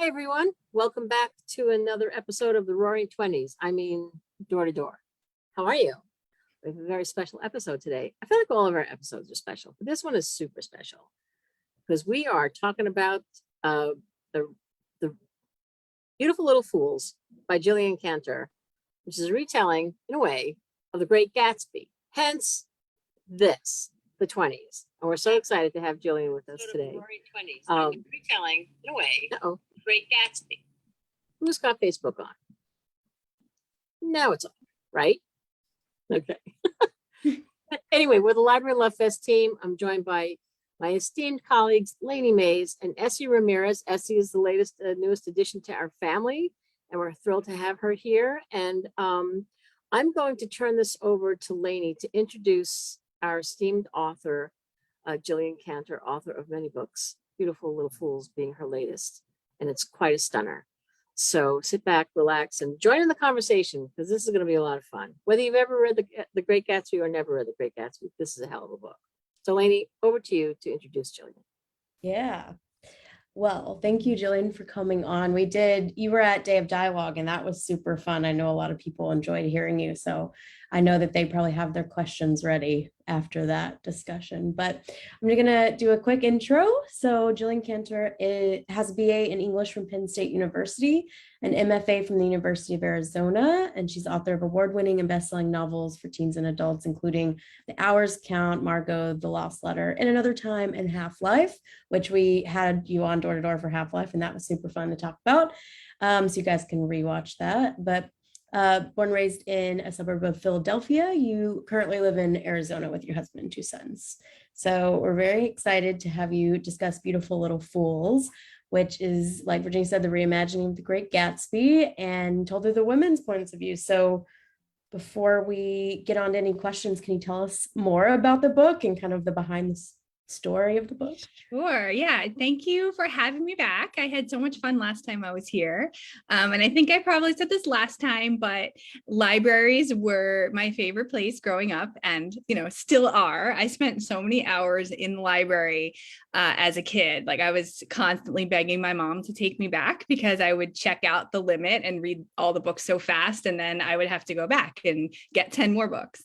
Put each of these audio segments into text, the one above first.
Hi, everyone. Welcome back to another episode of the Roaring Twenties. I mean, door to door. How are you? We have a very special episode today. I feel like all of our episodes are special, but this one is super special because we are talking about the Beautiful Little Fools by Jillian Cantor, which is a retelling, in a way, of The Great Gatsby. Hence, this, the 20s. And we're so excited to have Jillian with us today. Roaring 20s. Retelling, in a way, The Great Gatsby. Who's got Facebook on? Now it's on, right? Okay. Anyway, we're the Library Love Fest team. I'm joined by my esteemed colleagues, Lainey Mays and Essie Ramirez. Essie is the newest addition to our family, and we're thrilled to have her here. And I'm going to turn this over to Lainey to introduce our esteemed author, Jillian Cantor, author of many books, Beautiful Little Fools being her latest. And it's quite a stunner. So sit back, relax, and join in the conversation because this is going to be a lot of fun. Whether you've ever read the Great Gatsby or never read The Great Gatsby, this is a hell of a book. So Lainey, over to you to introduce Jillian. Yeah. Well, thank you, Jillian, for coming on. You were at Day of Dialogue, and that was super fun. I know a lot of people enjoyed hearing you, so I know that they probably have their questions ready after that discussion. But I'm going to do a quick intro. So Jillian Cantor has a BA in English from Penn State University, an MFA from the University of Arizona, and she's author of award-winning and best-selling novels for teens and adults, including The Hours Count, Margot, The Lost Letter, and Another Time, and Half-Life, which we had you on door to door for Half-Life, and that was super fun to talk about. So you guys can rewatch that. But born and raised in a suburb of Philadelphia, you currently live in Arizona with your husband and two sons. So we're very excited to have you discuss Beautiful Little Fools, which is, like Virginia said, the reimagining of The Great Gatsby, and told through the women's points of view. So before we get on to any questions, can you tell us more about the book and kind of the behind the story of the book? Sure. Yeah. Thank you for having me back. I had so much fun last time I was here. And I think I probably said this last time, but libraries were my favorite place growing up and, still are. I spent so many hours in the library as a kid. Like I was constantly begging my mom to take me back because I would check out the limit and read all the books so fast. And then I would have to go back and get 10 more books.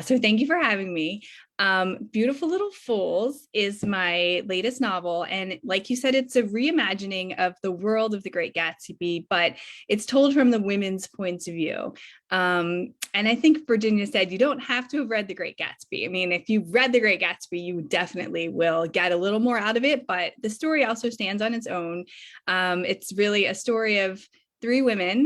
So thank you for having me. Beautiful Little Fools is my latest novel. And like you said, it's a reimagining of the world of The Great Gatsby, but it's told from the women's points of view. And I think Virginia said, you don't have to have read The Great Gatsby. I mean, if you've read The Great Gatsby, you definitely will get a little more out of it, but the story also stands on its own. It's really a story of three women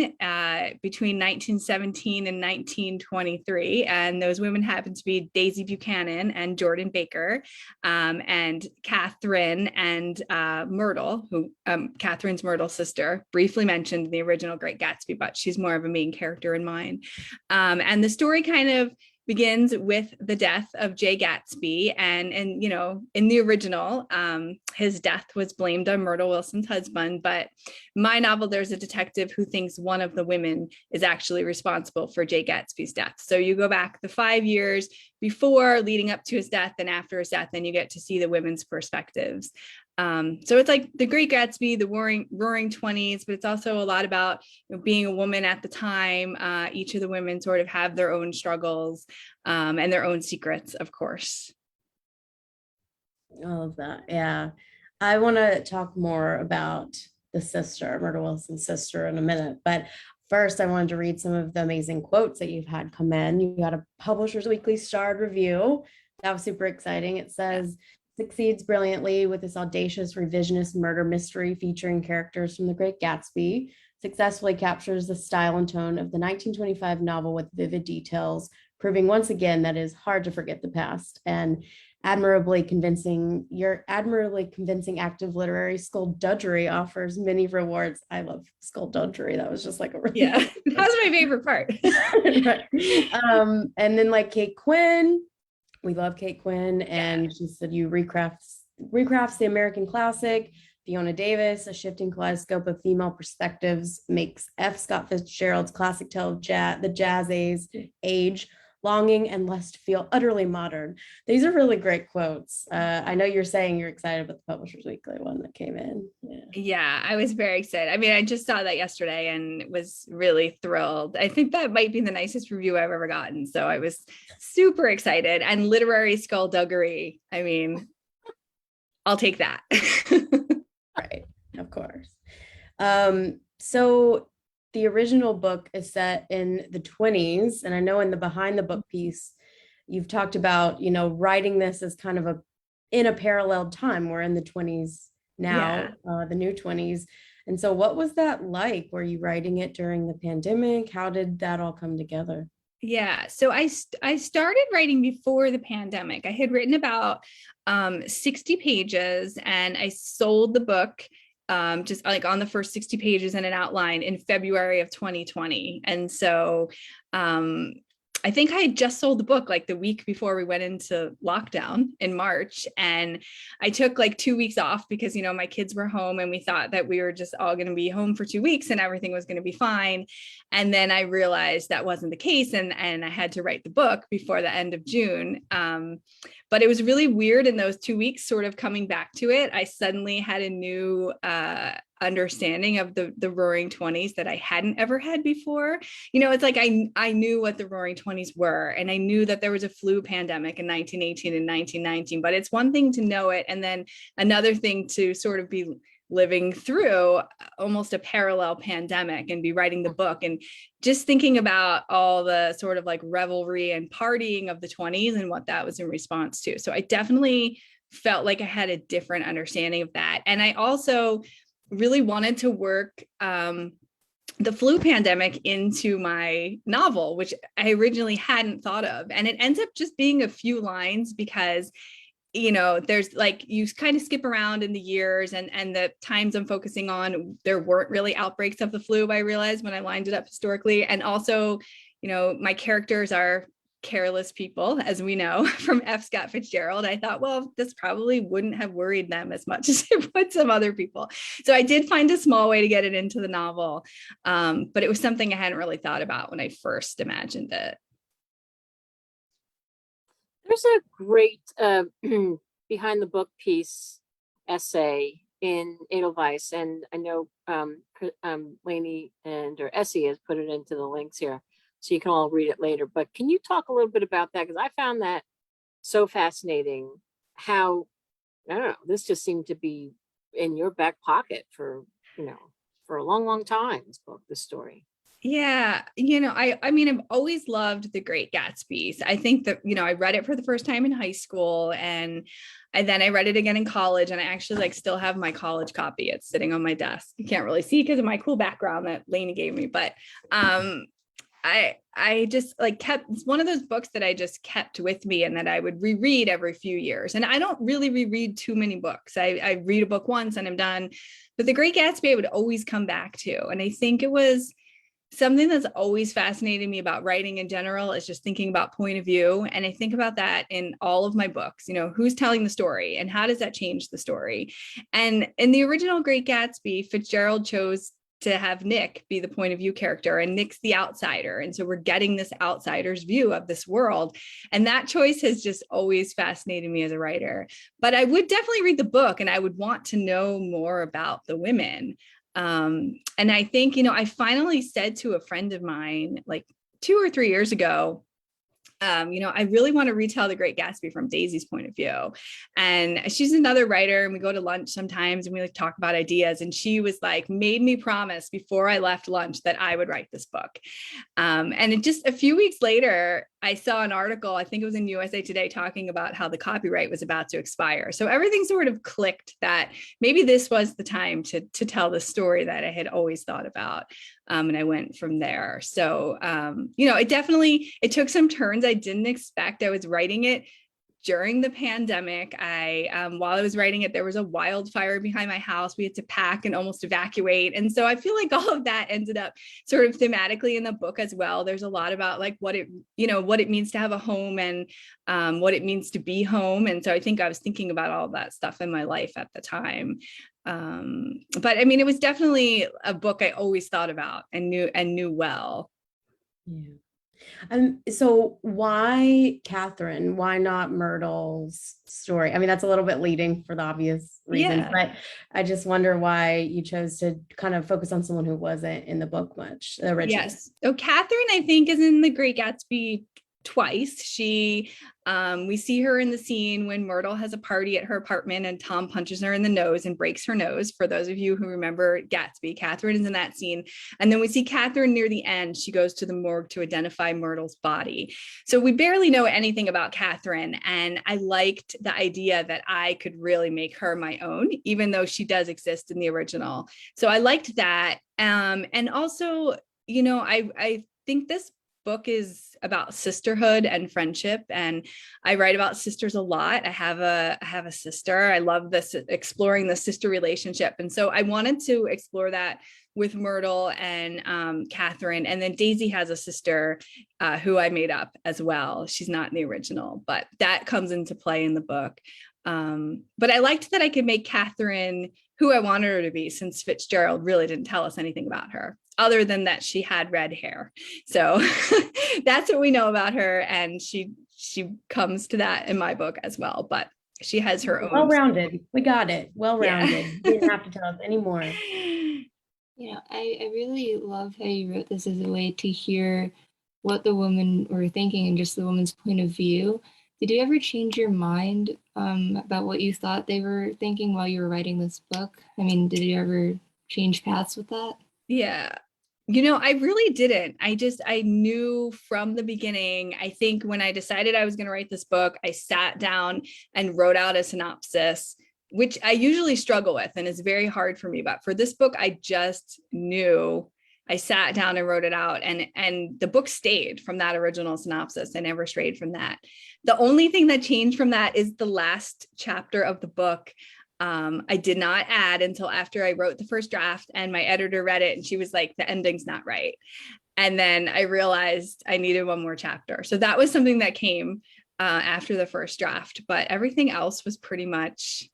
between 1917 and 1923. And those women happen to be Daisy Buchanan and Jordan Baker, and Catherine and Myrtle, who Catherine's Myrtle's sister, briefly mentioned in the original Great Gatsby, but she's more of a main character in mine. And the story kind of begins with the death of Jay Gatsby. And in the original, his death was blamed on Myrtle Wilson's husband. But my novel, there's a detective who thinks one of the women is actually responsible for Jay Gatsby's death. So you go back the 5 years before, leading up to his death, and after his death, and you get to see the women's perspectives. So it's like The Great Gatsby, the roaring 20s, but it's also a lot about being a woman at the time. Each of the women sort of have their own struggles and their own secrets, of course. I love that. Yeah. I want to talk more about the sister, Myrtle Wilson's sister, in a minute. But first, I wanted to read some of the amazing quotes that you've had come in. You got a Publishers Weekly starred review. That was super exciting. It says, succeeds brilliantly with this audacious revisionist murder mystery featuring characters from The Great Gatsby, successfully captures the style and tone of the 1925 novel with vivid details, proving once again that it is hard to forget the past, and admirably convincing active literary skullduggery offers many rewards. I love skullduggery. That was just like that was my favorite part. And then like Kate Quinn, we love Kate Quinn, and she said you recrafts the American classic. Fiona Davis, a shifting kaleidoscope of female perspectives, makes F. Scott Fitzgerald's classic tale of the jazz age longing and lust feel utterly modern. These are really great quotes. I know you're saying you're excited about the Publishers Weekly one that came in. Yeah, I was very excited. I mean, I just saw that yesterday and was really thrilled. I think that might be the nicest review I've ever gotten. So I was super excited. And literary skullduggery. I mean, I'll take that. Right, of course. So the original book is set in the 20s, and I know in the behind the book piece, you've talked about, writing this as kind of in a parallel time. We're in the 20s now, the new 20s. And so what was that like? Were you writing it during the pandemic? How did that all come together? Yeah. So I started writing before the pandemic. I had written about 60 pages and I sold the book just like on the first 60 pages and an outline in February of 2020. And so I think I had just sold the book like the week before we went into lockdown in March. And I took like 2 weeks off because, my kids were home and we thought that we were just all going to be home for 2 weeks and everything was going to be fine. And then I realized that wasn't the case. And I had to write the book before the end of June. But it was really weird in those 2 weeks, sort of coming back to it. I suddenly had a new understanding of the Roaring 20s that I hadn't ever had before. It's like I knew what the Roaring 20s were, and I knew that there was a flu pandemic in 1918 and 1919, but it's one thing to know it, and then another thing to sort of be living through almost a parallel pandemic and be writing the book and just thinking about all the sort of like revelry and partying of the 20s and what that was in response to. So I definitely felt like I had a different understanding of that. And I also really wanted to work the flu pandemic into my novel, which I originally hadn't thought of. And it ends up just being a few lines because there's like, you kind of skip around in the years and the times I'm focusing on, there weren't really outbreaks of the flu, I realized when I lined it up historically. And also, my characters are careless people, as we know from F. Scott Fitzgerald. I thought, well, this probably wouldn't have worried them as much as it would some other people. So I did find a small way to get it into the novel. But it was something I hadn't really thought about when I first imagined it. There's a great behind the book piece essay in Edelweiss, and I know Lainey or Essie has put it into the links here, so you can all read it later. But can you talk a little bit about that? Because I found that so fascinating. How, I don't know, this just seemed to be in your back pocket for a long, long time. This story. Yeah. I mean, I've always loved The Great Gatsby. I think that, I read it for the first time in high school and then I read it again in college, and I actually still have my college copy. It's sitting on my desk. You can't really see because of my cool background that Lainey gave me, but I just it's one of those books that I just kept with me and that I would reread every few years. And I don't really reread too many books. I read a book once and I'm done, but The Great Gatsby I would always come back to. And I think it was something that's always fascinated me about writing in general is just thinking about point of view. And I think about that in all of my books, who's telling the story and how does that change the story? And in the original Great Gatsby, Fitzgerald chose to have Nick be the point of view character, and Nick's the outsider. And so we're getting this outsider's view of this world. And that choice has just always fascinated me as a writer. But I would definitely read the book and I would want to know more about the women. And I think, I finally said to a friend of mine, like 2 or 3 years ago, I really want to retell The Great Gatsby from Daisy's point of view. And she's another writer and we go to lunch sometimes and we talk about ideas. And she was made me promise before I left lunch that I would write this book. And it just a few weeks later, I saw an article, I think it was in USA Today, talking about how the copyright was about to expire. So everything sort of clicked that maybe this was the time to tell the story that I had always thought about. And I went from there. So, it took some turns I didn't expect. I was writing it during the pandemic. While I was writing it, there was a wildfire behind my house. We had to pack and almost evacuate. And so I feel like all of that ended up sort of thematically in the book as well. There's a lot about what it means to have a home and what it means to be home. And so I think I was thinking about all of that stuff in my life at the time. But I mean, it was definitely a book I always thought about and knew well. Yeah. So why Catherine? Why not Myrtle's story? I mean, that's a little bit leading for the obvious reasons, Yeah. but I just wonder why you chose to kind of focus on someone who wasn't in the book much, the original. Yes. So Catherine, I think, is in The Great Gatsby twice. We see her in the scene when Myrtle has a party at her apartment and Tom punches her in the nose and breaks her nose. For those of you who remember Gatsby, Catherine is in that scene. And then we see Catherine near the end. She goes to the morgue to identify Myrtle's body. So we barely know anything about Catherine. And I liked the idea that I could really make her my own, even though she does exist in the original. So I liked that. And also, I think this book is about sisterhood and friendship, and I write about sisters a lot. I have a sister. I love this, exploring the sister relationship, and so I wanted to explore that with Myrtle and Catherine. And then Daisy has a sister who I made up as well. She's not in the original, but that comes into play in the book. But I liked that I could make Catherine who I wanted her to be, since Fitzgerald really didn't tell us anything about her other than that she had red hair. So that's what we know about her. And she comes to that in my book as well, but she has her own. Well-rounded. We got it. Well-rounded. Yeah. You didn't have to tell us anymore. I really love how you wrote this as a way to hear what the women were thinking and just the woman's point of view. Did you ever change your mind about what you thought they were thinking while you were writing this book? I mean, did you ever change paths with that? Yeah. I really didn't. I knew from the beginning. I think when I decided I was going to write this book, I sat down and wrote out a synopsis, which I usually struggle with and is very hard for me. But for this book, I just knew. I sat down and wrote it out, and the book stayed from that original synopsis. I never strayed from that. The only thing that changed from that is the last chapter of the book. I did not add until after I wrote the first draft, and my editor read it and she was like, the ending's not right. And then I realized I needed one more chapter. So that was something that came after the first draft, but everything else was pretty much,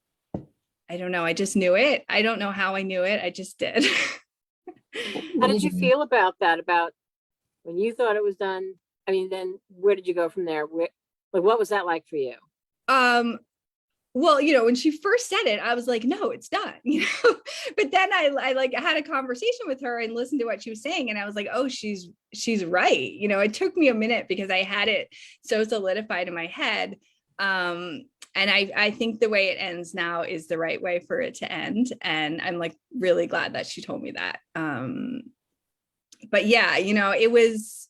I don't know. I just knew it. I don't know how I knew it. I just did. How did you feel about that? About when you thought it was done? I mean, then where did you go from there? What was that like for you? Well, when she first said it, I was like, no, it's done, but then I like had a conversation with her and listened to what she was saying. And I was like, oh, she's right. It took me a minute because I had it so solidified in my head. And I think the way it ends now is the right way for it to end. And I'm like really glad that she told me that. But yeah, it was,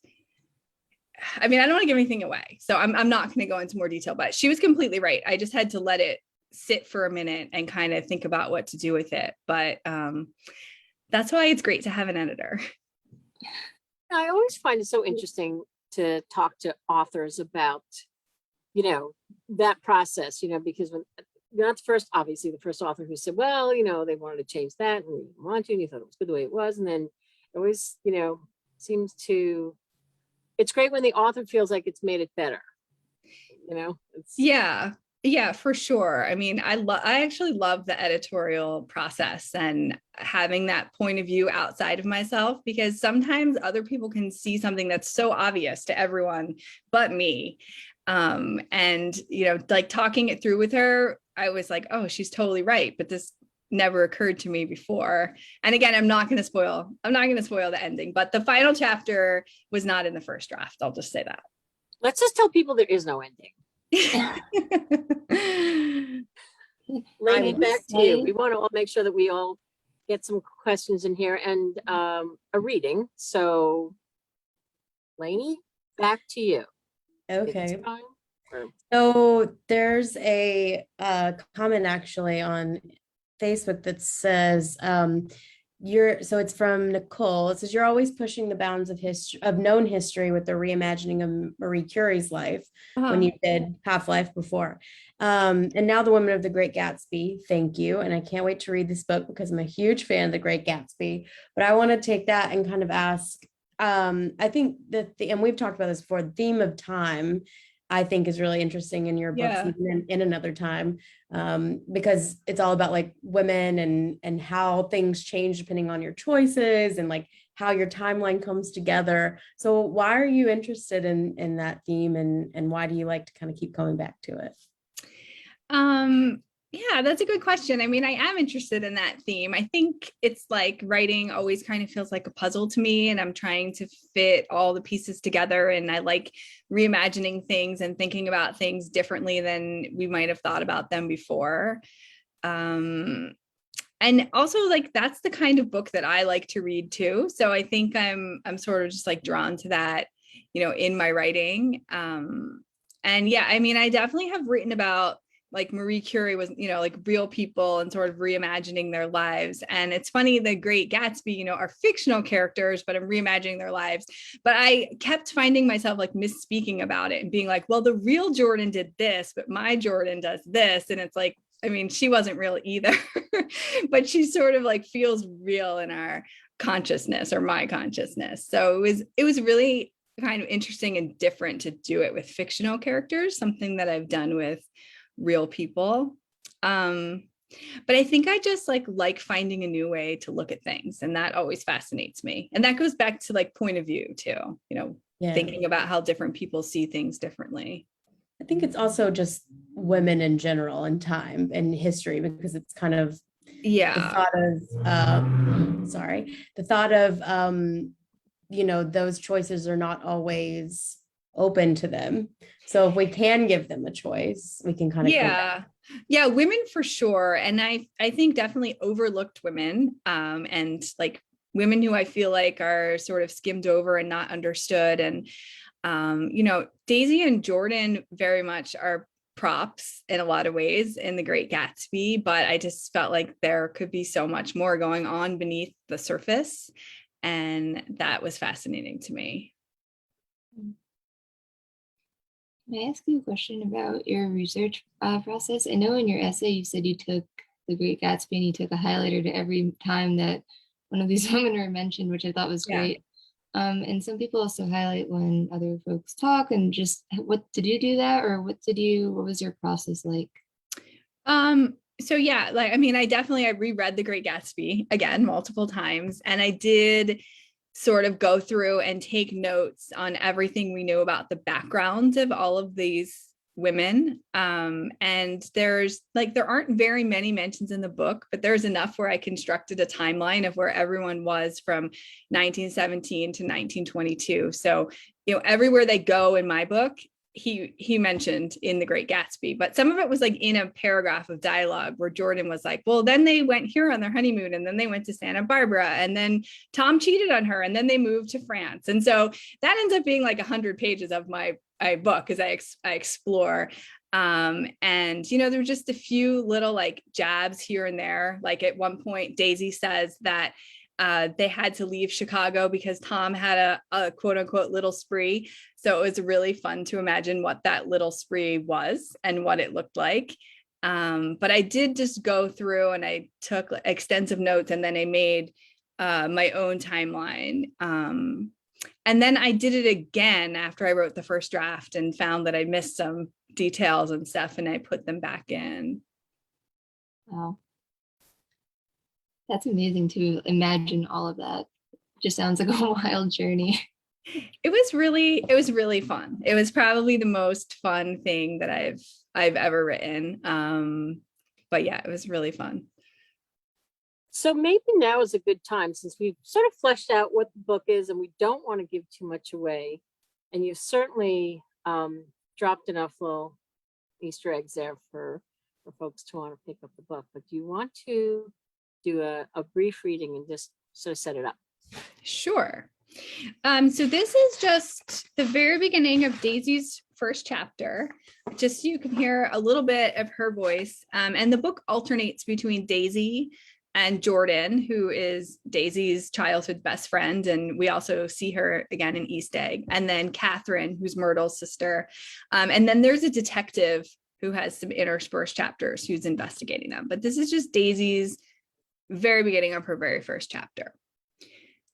I mean, I don't want to give anything away, so I'm not going to go into more detail, but she was completely right. I just had to let it sit for a minute and kind of think about what to do with it. But that's why it's great to have an editor. I always find it so interesting to talk to authors about, that process, because when you're not obviously the first author who said, well, they wanted to change that and we didn't want to, and you thought it was good the way it was. And then it always, seems to, it's great when the author feels like it's made it better. Yeah, for sure. I mean, I actually love the editorial process and having that point of view outside of myself, because sometimes other people can see something that's so obvious to everyone but me. And like talking it through with her, I was like, oh, she's totally right, but this never occurred to me before. And again, I'm not going to spoil the ending, but the final chapter was not in the first draft. I'll just say that. Let's just tell people there is no ending. Lainey, back to you. We want to all make sure that we all get some questions in here and a reading. So Lainey, back to you. Okay. So there's a comment actually on Facebook that says, so it's from Nicole. It says, you're always pushing the bounds of history, of known history, with the reimagining of Marie Curie's life when you did Half-Life before. And now The Woman of the Great Gatsby. Thank you. And I can't wait to read this book because I'm a huge fan of The Great Gatsby. But I want to take that and kind of ask, I think that and we've talked about this before, the theme of time I think is really interesting in your books, Yeah. even in Another Time, because it's all about like women and how things change depending on your choices and like how your timeline comes together. So why are you interested in that theme, and why do you like to kind of keep coming back to it? Yeah, that's a good question. I mean, I am interested in that theme. I think it's like writing always kind of feels like a puzzle to me, and I'm trying to fit all the pieces together. And I like reimagining things and thinking about things differently than we might have thought about them before. And also like that's the kind of book that I like to read too. So I think I'm sort of just like drawn to that, in my writing. And yeah, I mean, I definitely have written about like Marie Curie was, like real people and sort of reimagining their lives. And it's funny, the Great Gatsby, are fictional characters, but I'm reimagining their lives. But I kept finding myself like misspeaking about it and being like, well, the real Jordan did this, but my Jordan does this. And it's like, I mean, she wasn't real either, but she sort of like feels real in our consciousness or my consciousness. So it was really kind of interesting and different to do it with fictional characters, something that I've done with real people. But I think I just like finding a new way to look at things, and that always fascinates me. And that goes back to like point of view too, Yeah. thinking about how different people see things differently. I think it's also just women in general and time and history, because it's kind of the Yeah. thought of the thought of those choices are not always open to them. So if we can give them a choice, we can kind of Yeah, women for sure. And I think definitely overlooked women, and like women who I feel like are sort of skimmed over and not understood. And Daisy and Jordan very much are props in a lot of ways in The Great Gatsby, but I just felt like there could be so much more going on beneath the surface, and that was fascinating to me. May I ask you a question about your research process? I know in your essay you said you took The Great Gatsby and you took a highlighter to every time that one of these women were mentioned, which I thought was great. And some people also highlight when other folks talk, and just did you do that, or what was your process like? So yeah, like, I mean, I reread The Great Gatsby again multiple times, and I did sort of go through and take notes on everything we knew about the backgrounds of all of these women. And there aren't very many mentions in the book, but there's enough where I constructed a timeline of where everyone was from 1917 to 1922. So, everywhere they go in my book, he mentioned in The Great Gatsby, but some of it was like in a paragraph of dialogue where Jordan was like, well, then they went here on their honeymoon, and then they went to Santa Barbara, and then Tom cheated on her, and then they moved to France. And so that ends up being like 100 pages of my book as I explore. And there were just a few little like jabs here and there. Like at one point, Daisy says that they had to leave Chicago because Tom had a quote unquote little spree. So it was really fun to imagine what that little spree was and what it looked like. But I did just go through and I took extensive notes, and then I made my own timeline. And then I did it again after I wrote the first draft and found that I missed some details and stuff, and I put them back in. Wow. That's amazing to imagine all of that. Just sounds like a wild journey. It was really fun. It was probably the most fun thing that I've ever written. But yeah, it was really fun. So maybe now is a good time, since we've sort of fleshed out what the book is and we don't want to give too much away. And you've certainly dropped enough little Easter eggs there for folks to want to pick up the book. But do you want to do a brief reading and just sort of set it up? Sure. So this is just the very beginning of Daisy's first chapter, just so you can hear a little bit of her voice. And the book alternates between Daisy and Jordan, who is Daisy's childhood best friend. And we also see her again in East Egg. And then Catherine, who's Myrtle's sister. And then there's a detective who has some interspersed chapters who's investigating them. But this is just Daisy's very beginning of her very first chapter.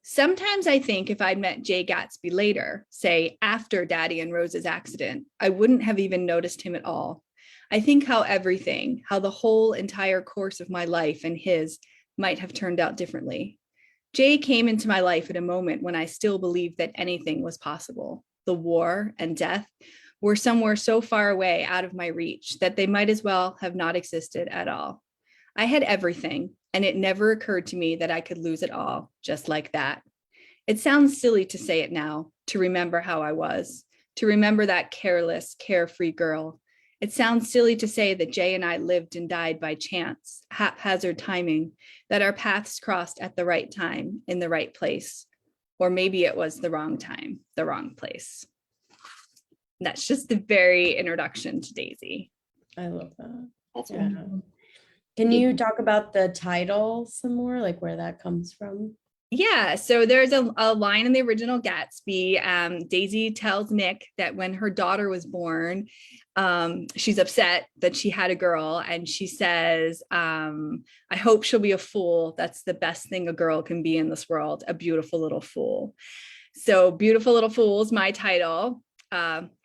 Sometimes I think if I'd met Jay Gatsby later, say after Daddy and Rose's accident, I wouldn't have even noticed him at all. I think how the whole entire course of my life and his might have turned out differently. Jay came into my life at a moment when I still believed that anything was possible. The war and death were somewhere so far away out of my reach that they might as well have not existed at all. I had everything, and it never occurred to me that I could lose it all just like that. It sounds silly to say it now, to remember how I was, to remember that careless, carefree girl. It sounds silly to say that Jay and I lived and died by chance, haphazard timing, that our paths crossed at the right time in the right place. Or maybe it was the wrong time, the wrong place. And that's just the very introduction to Daisy. I love that. That's Yeah. wonderful. Can you talk about the title some more, like where that comes from? Yeah, so there's a line in the original Gatsby. Daisy tells Nick that when her daughter was born, she's upset that she had a girl, and she says, I hope she'll be a fool. That's the best thing a girl can be in this world, a beautiful little fool. So Beautiful Little Fool is my title,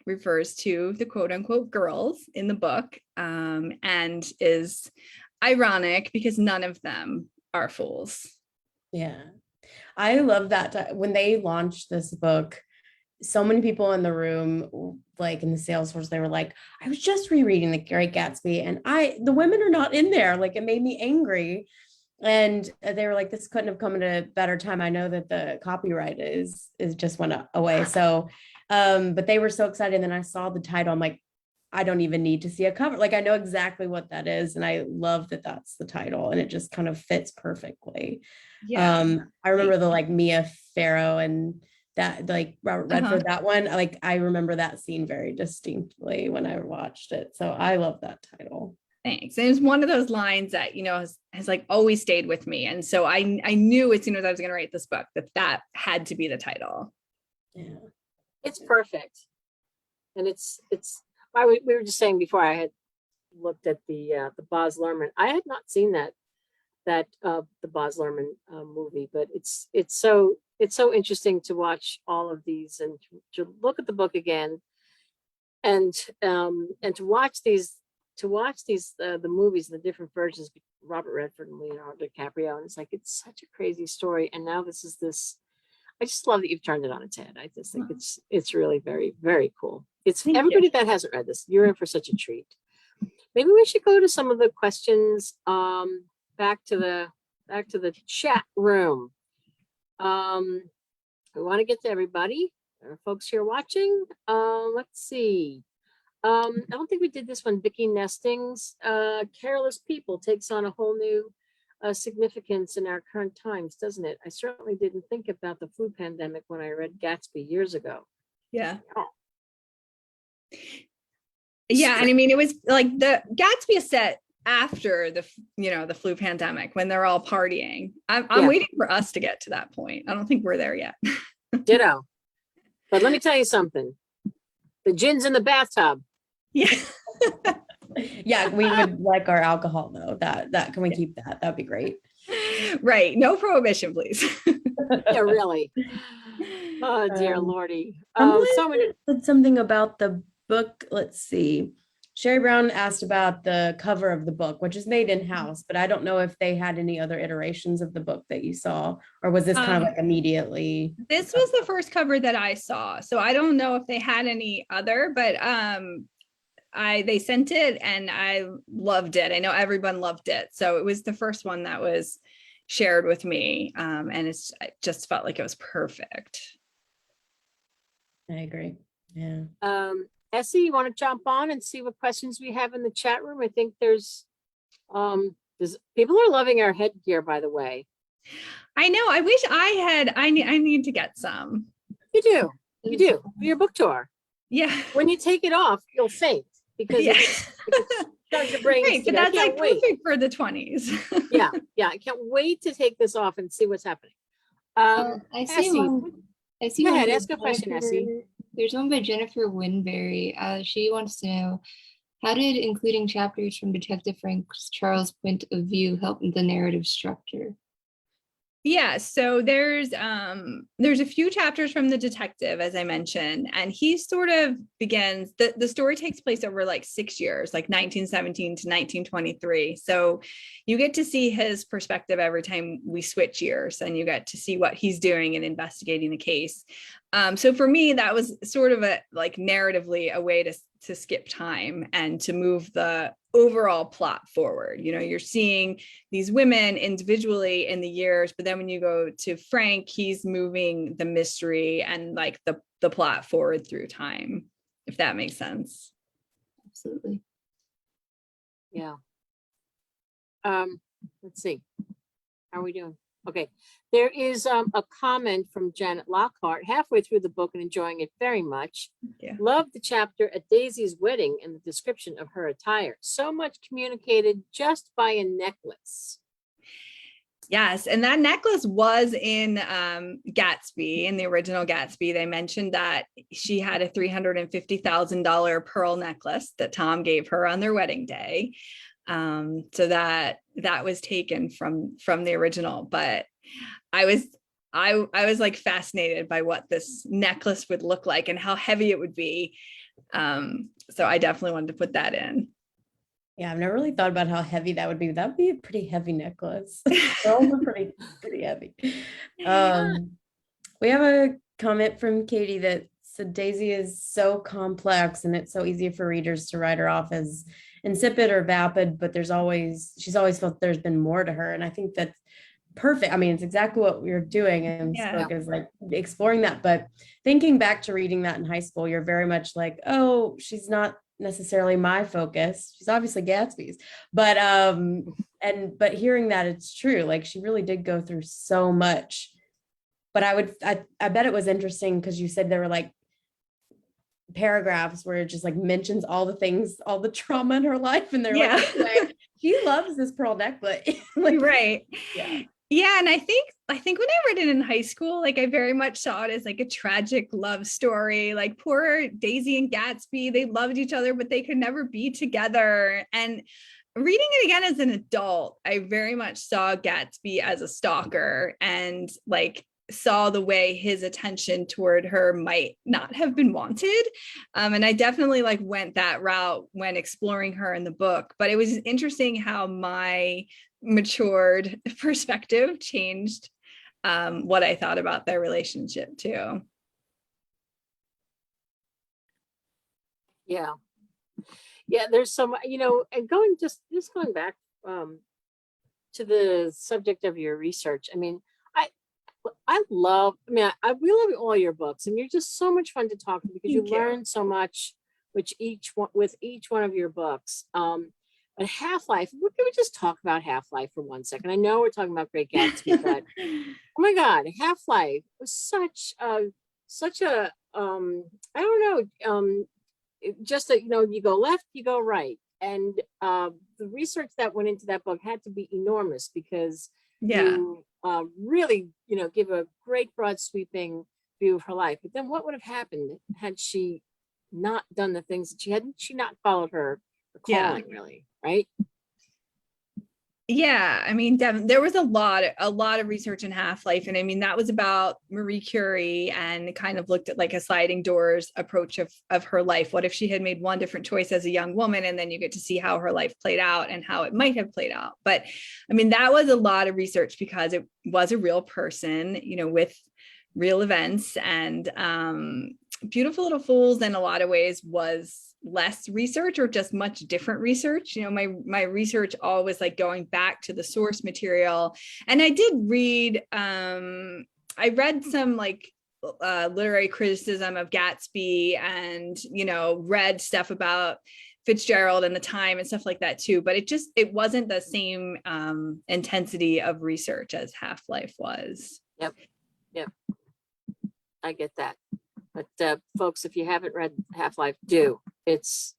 refers to the quote unquote girls in the book, and is ironic because none of them are fools. Yeah. I love that. When they launched this book, so many people in the room, like in the sales force, they were like, I was just rereading The Great Gatsby and the women are not in there. Like, it made me angry. And they were like, this couldn't have come at a better time. I know that the copyright is just went away. So, but they were so excited. And then I saw the title. I'm like, I don't even need to see a cover. Like, I know exactly what that is. And I love that that's the title, and it just kind of fits perfectly. Yeah. I remember the like Mia Farrow and that, like Robert Redford, that one, like I remember that scene very distinctly when I watched it. So I love that title. Thanks. And it's one of those lines that, has like always stayed with me. And so I knew as soon as I was going to write this book that had to be the title. Yeah. It's perfect. And it's we were just saying before, I had looked at the Baz Luhrmann. I had not seen the Baz Luhrmann movie, but it's so interesting to watch all of these and to look at the book again, and to watch these the movies, the different versions, Robert Redford and Leonardo DiCaprio, and it's like, it's such a crazy story. And now this is this. I just love that you've turned it on its head. I just think it's really very, very cool. It's Thank everybody you. that hasn't read this, you're in for such a treat. Maybe we should go to some of the questions back to the chat room. We want to get to everybody. There are folks here watching. Let's see. I don't think we did this one. Vicky Nestings, careless people takes on a whole new significance in our current times, doesn't it? I certainly didn't think about the flu pandemic when I read Gatsby years ago. Yeah. Oh. Yeah. And I mean, it was like the Gatsby is set after the flu pandemic when they're all partying. I'm waiting for us to get to that point. I don't think we're there yet. Ditto. But let me tell you something. The gin's in the bathtub. Yeah. Yeah, we would like our alcohol though. That can we keep that? That'd be great. Right. No prohibition, please. Yeah, really. Oh dear Lordy. Someone said something about the book. Let's see. Sherry Brown asked about the cover of the book, which is made in-house, but I don't know if they had any other iterations of the book that you saw, or was this kind of like immediately? This was the first cover that I saw. So I don't know if they had any other, but they sent it and I loved it. I know everyone loved it. So it was the first one that was shared with me. And it just felt like it was perfect. I agree. Yeah. Essie, you want to jump on and see what questions we have in the chat room? I think there's people are loving our headgear, by the way. I know. I wish I need to get some. You do. Your book tour. Yeah. When you take it off, you'll faint because it's your brain. Right, but that's like perfect for the 20s. Yeah. I can't wait to take this off and see what's happening. I see Essie, one. I see go one ahead, by ask a question, Essie. There's one by Jennifer Winberry. She wants to know, how did including chapters from Detective Frank Charles' point of view help the narrative structure? Yeah, so there's a few chapters from the detective, as I mentioned, and he sort of begins the story takes place over like 6 years, like 1917 to 1923. So you get to see his perspective every time we switch years, and you get to see what he's doing in investigating the case. So for me, that was sort of a like narratively a way to skip time and to move the overall plot forward. You know, you're seeing these women individually in the years, but then when you go to Frank, he's moving the mystery and like the plot forward through time, if that makes sense. Absolutely. Yeah. Let's see. How are we doing? Okay. There is a comment from Janet Lockhart halfway through the book and enjoying it very much. Yeah. Love the chapter at Daisy's wedding and the description of her attire. So much communicated just by a necklace. Yes, and that necklace was in Gatsby, in the original Gatsby. They mentioned that she had a $350,000 pearl necklace that Tom gave her on their wedding day. So that was taken from the original, but I was like fascinated by what this necklace would look like and how heavy it would be. So I definitely wanted to put that in. Yeah, I've never really thought about how heavy that would be. That'd be a pretty heavy necklace. Those are pretty heavy. We have a comment from Katie that said Daisy is so complex and it's so easy for readers to write her off as insipid or vapid, but she's always felt there's been more to her. And I think that's perfect. I mean, it's exactly what we're doing in this book, is like exploring that. But thinking back to reading that in high school, you're very much like, oh, she's not necessarily my focus. She's obviously Gatsby's, but hearing that it's true, like she really did go through so much. But I bet it was interesting because you said there were like paragraphs where it just like mentions all the things, all the trauma in her life, and they're like, anyway, she loves this pearl necklace. Like, right. Yeah. And I think when I read it in high school, like I very much saw it as like a tragic love story. Like poor Daisy and Gatsby, they loved each other, but they could never be together. And reading it again as an adult, I very much saw Gatsby as a stalker and like saw the way his attention toward her might not have been wanted. And I definitely like went that route when exploring her in the book, but it was interesting how my matured perspective changed what I thought about their relationship too. Yeah. There's some, and going back to the subject of your research. I mean, we love all your books, and you're just so much fun to talk to because you learn so much with each one of your books. But Half-Life, can we just talk about Half-Life for 1 second? I know we're talking about Great Gatsby, but oh my God, Half-Life was such a I don't know, just that, you go left, you go right. And the research that went into that book had to be enormous because you really, give a great broad sweeping view of her life. But then what would have happened had she not done the things that she not followed her calling, really, right? Yeah, I mean, there was a lot of research in Half-Life, and I mean that was about Marie Curie and kind of looked at like a sliding doors approach of her life. What if she had made one different choice as a young woman, and then you get to see how her life played out and how it might have played out. But I mean, that was a lot of research because it was a real person, with real events, and Beautiful Little Fools in a lot of ways was less research or just much different research. My research always like going back to the source material. And I did read, I read some like literary criticism of Gatsby and, read stuff about Fitzgerald and the time and stuff like that too. But it wasn't the same intensity of research as Half-Life was. Yep. I get that. But folks, if you haven't read Half-Life, do. It's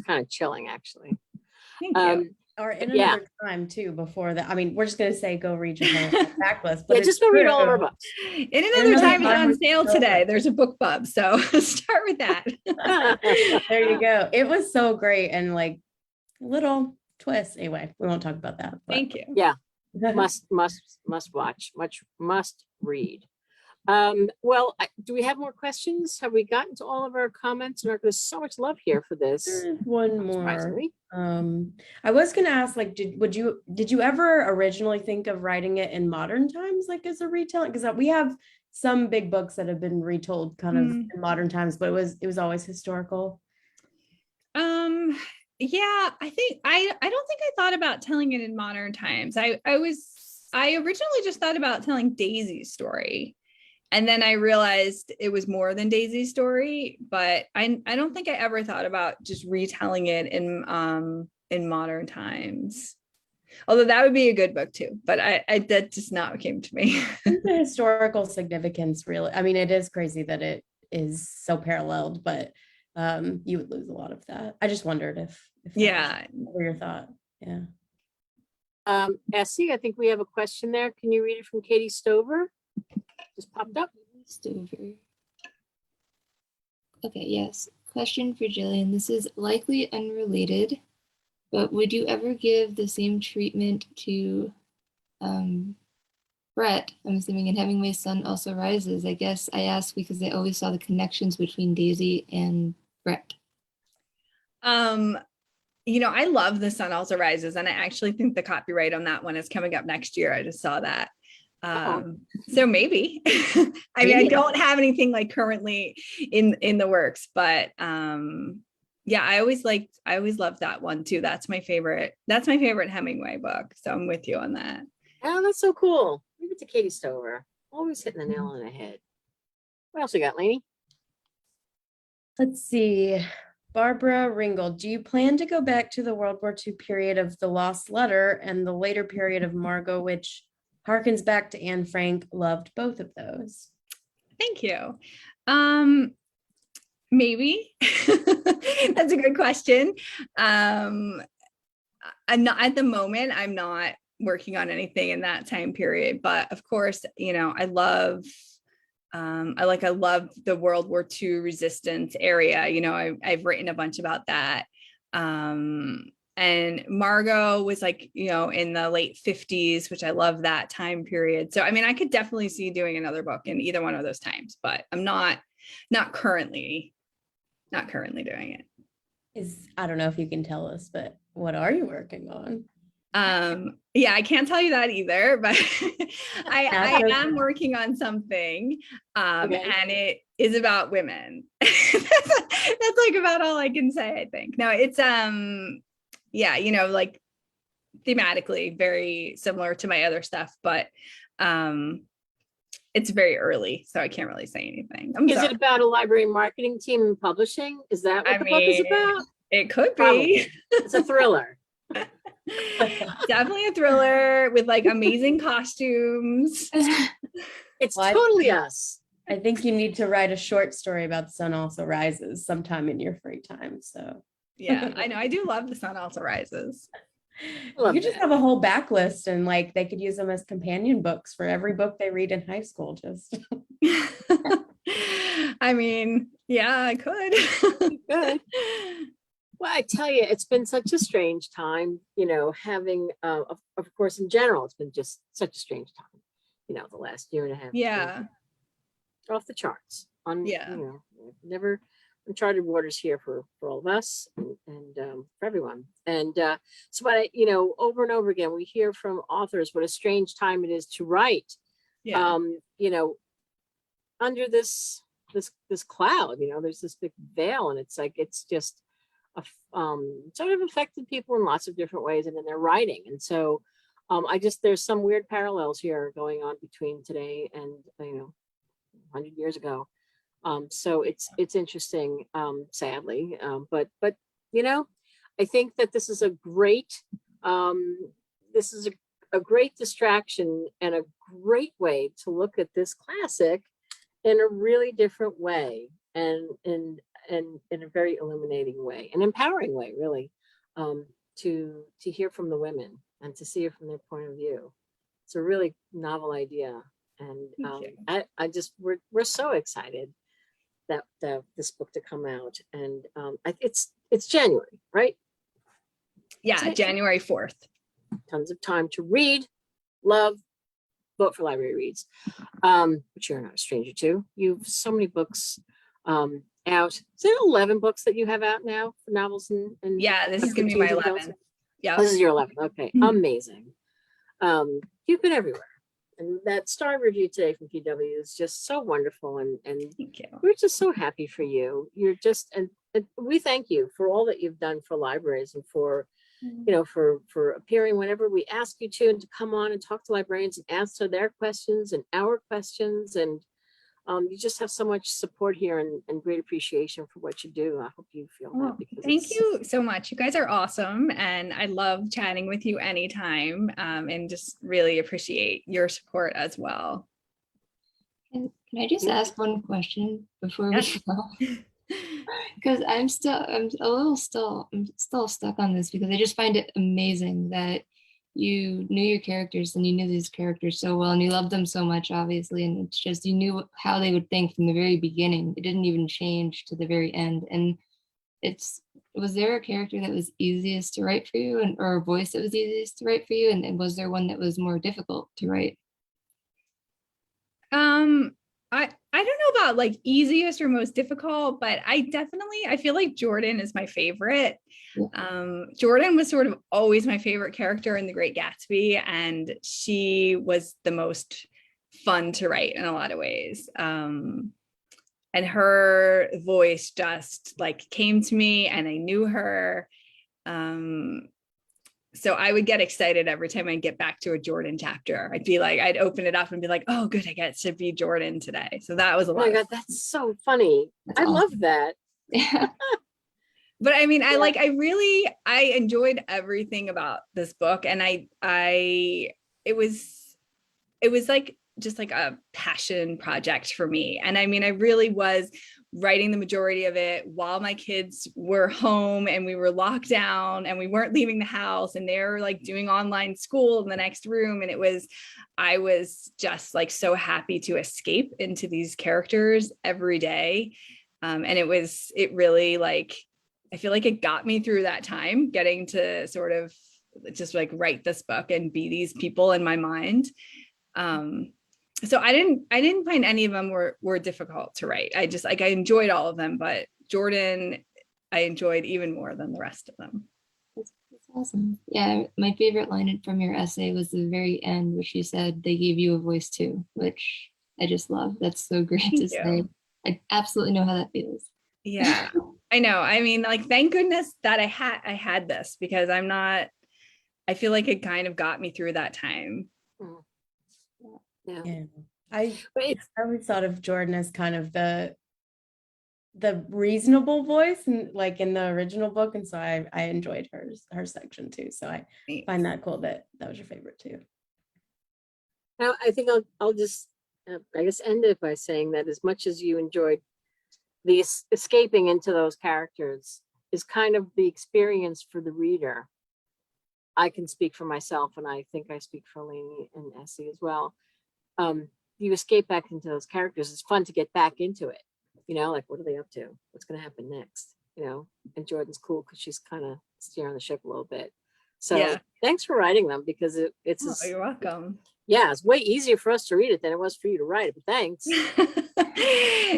kind of chilling, actually. Thank you. Or in another time too, before that. I mean, we're just going to say, go read your whole backlist. But just go read all of our books. In another time, it's on sale today. There's a book pub. So start with that. There you go. It was so great. And like little twists. Anyway, we won't talk about that. Thank you. Yeah. must watch, must read. Well, do we have more questions? Have we gotten to all of our comments? There's so much love here for this. There's one more. Surprisingly. I was gonna ask, like, did you ever originally think of writing it in modern times, like as a retelling? Because we have some big books that have been retold kind of in modern times, but it was always historical. Yeah, I think I don't think I thought about telling it in modern times. I originally just thought about telling Daisy's story. And then I realized it was more than Daisy's story, but I don't think I ever thought about just retelling it in modern times. Although that would be a good book too, but that just not what came to me. The historical significance, really, I mean, it is crazy that it is so paralleled, but you would lose a lot of that. I just wondered if Yeah. what were your thought? Yeah. Essie, I think we have a question there. Can you read it from Katie Stover? Just popped up. Stover. Okay, yes. Question for Jillian. This is likely unrelated, but would you ever give the same treatment to Brett? I'm assuming in Hemingway's Sun Also Rises. I guess I asked because I always saw the connections between Daisy and Brett. I love The Sun Also Rises, and I actually think the copyright on that one is coming up next year. I just saw that. So maybe. I mean, I don't have anything like currently in the works, but yeah, I always loved that one too. That's my favorite Hemingway book. So I'm with you on that. Oh, that's so cool. Leave it to Katie Stover. Always hitting the nail on the head. What else you got, Lainey? Let's see. Barbara Ringgold, do you plan to go back to the World War II period of The Lost Letter and the later period of Margot, which harkens back to Anne Frank? Loved both of those. Thank you. Maybe. That's a good question. I'm not at the moment, I'm not working on anything in that time period, but of course, I love the World War II resistance area. I've written a bunch about that. And Margot was like, in the late 50s, which I love that time period. So, I mean, I could definitely see doing another book in either one of those times, but I'm not currently doing it. I don't know if you can tell us, but what are you working on? Yeah, I can't tell you that either, but I am working on something, Okay. and it is about women. That's like about all I can say, I think. No, it's yeah, like thematically very similar to my other stuff, but it's very early, so I can't really say anything. Is it about a library marketing team and publishing? Is that what the book is about? It could Probably. be. It's a thriller. Definitely a thriller with like amazing costumes. It's Well, totally us. I think you need to write a short story about The Sun Also Rises sometime in your free time. So Yeah, I know. I do love The Sun Also Rises. you could just have a whole backlist, and like they could use them as companion books for every book they read in high school. Just I mean, yeah, I could. Good. Well, I tell you, it's been such a strange time, having, of course, in general, it's been just such a strange time, the last year and a half. Yeah. Off the charts. Yeah. Never uncharted waters here for all of us and for everyone. And so, but over and over again, we hear from authors what a strange time it is to write. Yeah. Under this cloud, there's this big veil, and it's like it's just sort of affected people in lots of different ways and in their writing. And so there's some weird parallels here going on between today and 100 years ago. So it's interesting, sadly, but I think that this is a great great distraction and a great way to look at this classic in a really different way, and in a very illuminating way, an empowering way, really, to hear from the women and to see it from their point of view. It's a really novel idea, and we're so excited that this book to come out, and it's January, right? Yeah, January 4th. Tons of time to read, love, vote for Library Reads, which you're not a stranger to. You've so many books out. Is there 11 books that you have out now for novels and Yeah, this is gonna be my teens and adults? 11th. Yeah. This is your 11th. Okay, Mhm. amazing. You've been everywhere. And that star review today from PW is just so wonderful. And Thank you. we're just so happy for you. You're just, and we thank you for all that you've done for libraries and for, you know, for appearing whenever we ask you to, and to come on and talk to librarians and answer their questions and our questions. And you just have so much support here and great appreciation for what you do. I hope you feel that. Oh, Because thank you so much. You guys are awesome. And I love chatting with you anytime, and just really appreciate your support as well. Can I just ask one question before we Yes. go? Because I'm still stuck on this, because I just find it amazing that you knew your characters and you knew these characters so well and you loved them so much, obviously, and it's just you knew how they would think from the very beginning. It didn't even change to the very end. And was there a character that was easiest to write for you, or a voice that was easiest to write for you, and was there one that was more difficult to write? I don't know about like easiest or most difficult, but I feel like Jordan is my favorite. Jordan was sort of always my favorite character in The Great Gatsby, and she was the most fun to write in a lot of ways. And her voice just like came to me, and I knew her. So I would get excited every time I get back to a Jordan chapter. I'd open it up and be like, oh, good, I get to be Jordan today. So that was a oh lot. my God, that's so funny. That's I awesome. love that. Yeah. But I mean, I enjoyed everything about this book. And it was like just like a passion project for me. And I mean, I really was writing the majority of it while my kids were home and we were locked down and we weren't leaving the house, and they were like doing online school in the next room. And I was just like so happy to escape into these characters every day. And it really like, I feel like it got me through that time, getting to sort of just like write this book and be these people in my mind. So I didn't find any of them were difficult to write. I enjoyed all of them, but Jordan, I enjoyed even more than the rest of them. That's awesome. Yeah, my favorite line from your essay was the very end, which you said they gave you a voice too, which I just love. That's so great to say. I absolutely know how that feels. Yeah, I know. I mean, like, thank goodness that I had this, because I feel like it kind of got me through that time. Yeah. I always thought of Jordan as kind of the reasonable voice, and like in the original book, and so I enjoyed her section too. So I find that cool that was your favorite too. Now, I think I'll just I guess end it by saying that as much as you enjoyed the escaping into those characters is kind of the experience for the reader. I can speak for myself, and I think I speak for Lainey and Essie as well. You escape back into those characters. It's fun to get back into it. You know, like, what are they up to? What's going to happen next? You know, and Jordan's cool because she's kind of steering the ship a little bit. So Yeah. Thanks for writing them, because You're welcome. Yeah, it's way easier for us to read it than it was for you to write it, but thanks.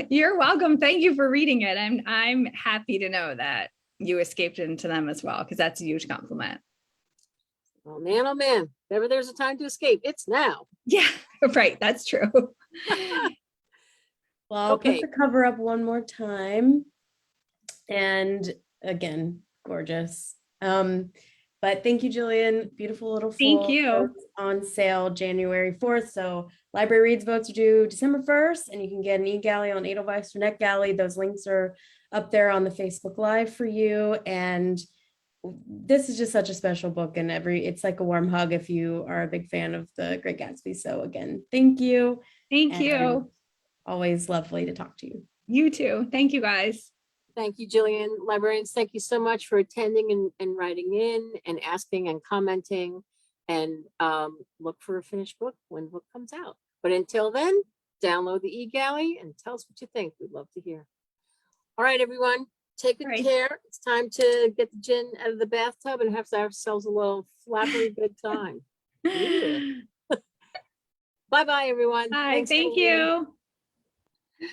You're welcome. Thank you for reading it. I'm happy to know that you escaped into them as well, because that's a huge compliment. Oh man, if ever there's a time to escape, it's now. Yeah, right. That's true. Well, I'll Okay. put the cover up one more time. And again, gorgeous. But thank you, Jillian. Beautiful little Thank full you. books on sale January 4th. So Library Reads votes are due December 1st, and you can get an egalley on Edelweiss or NetGalley. Those links are up there on the Facebook Live for you. And this is just such a special book, and it's like a warm hug if you are a big fan of The Great Gatsby. So again, thank you. Thank you. Always lovely to talk to you. You too. Thank you, guys. Thank you, Jillian. Librarians, thank you so much for attending and writing in and asking and commenting, and look for a finished book when the book comes out. But until then, download the egalley and tell us what you think. We'd love to hear. All right, everyone, take good care. It's time to get the gin out of the bathtub and have ourselves a little flappery good time. Yeah. Bye-bye, everyone. Bye. Thanks, Thank Eileen. you.